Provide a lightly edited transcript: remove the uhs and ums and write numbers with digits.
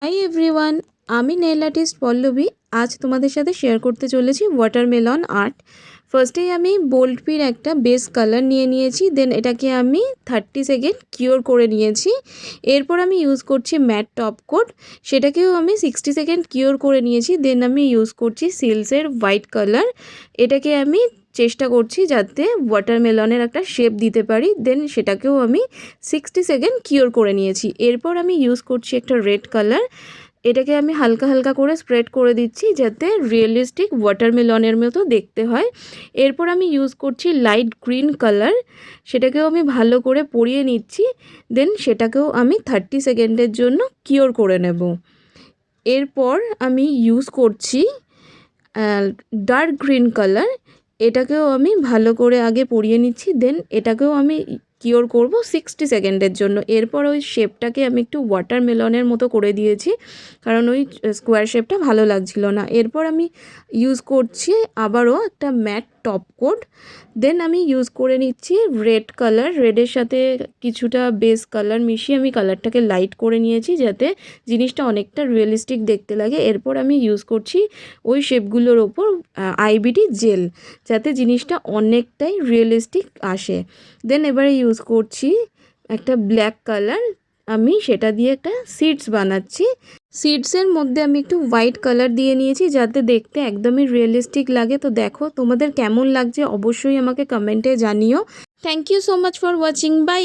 Hi everyone, আমি nail artist Pallavi. আজ তোমাদের সাথে শেয়ার করতে চলেছি ওয়াটারমেলন আর্ট। ফার্স্টেই আমি বোল্ড পির একটা বেস কালার নিয়ে নিয়েছি, দেন এটাকে আমি 30 সেকেন্ড কিওর করে নিয়েছি। এরপর আমি ইউজ করছি ম্যাট টপ কোট, সেটাকেও আমি 60 সেকেন্ড কিওর করে নিয়েছি। দেন আমি ইউজ করছি সিলসের হোয়াইট কালার, এটাকে আমি চেষ্টা করছি যাতে ওয়াটারমেলনের একটা শেপ দিতে পারি। দেন সেটাকেও আমি 60 সেকেন্ড কিওর করে নিয়েছি। এরপর আমি ইউজ করছি একটা রেড কালার, এটাকে আমি হালকা হালকা করে স্প্রেড করে দিচ্ছি যাতে রিয়েলিস্টিক ওয়াটারমেলনের মতো দেখতে হয়। এরপর আমি ইউজ করছি লাইট গ্রিন কালার, সেটাকেও আমি ভালো করে পরিয়ে নিচ্ছি। দেন সেটাকেও আমি 30 সেকেন্ডের জন্য কিওর করে নেব। এরপর আমি ইউজ করছি ডার্ক গ্রিন কালার, এটাকেও আমি ভালো করে আগে পরিয়ে নিচ্ছি। দেন এটাকেও আমি কিওর করব 60 সেকেন্ডের জন্য। এরপর ওই শেপটাকে আমি একটু ওয়াটারমেলনের মতো করে দিয়েছি, কারণ ওই স্কোয়ার শেপটা ভালো লাগছিল না। এরপর আমি ইউজ করছি আবারও একটা ম্যাট টপ কোট। দেন আমি ইউজ করে নিচ্ছি রেড কালার, রেডের সাথে কিছুটা বেস কালার মিশিয়ে আমি কালারটাকে লাইট করে নিয়েছি যাতে জিনিসটা অনেকটা রিয়েলিস্টিক দেখতে লাগে। এরপর আমি ইউজ করছি ওই শেপগুলোর ওপর আইবিডি জেল, যাতে জিনিসটা অনেকটাই রিয়েলিস্টিক আসে। দেন এবারে ইউজ করছি একটা ব্ল্যাক কালার, আমি সেটা দিয়ে একটা সিডস বানাচ্ছি। সিডসের মধ্যে আমি একটু হোয়াইট কালার দিয়ে নিয়েছি যাতে দেখতে একদমই রিয়েলিস্টিক লাগে। তো দেখো তোমাদের কেমন লাগছে অবশ্যই আমাকে কমেন্টে জানিও। Thank you so much for watching, by.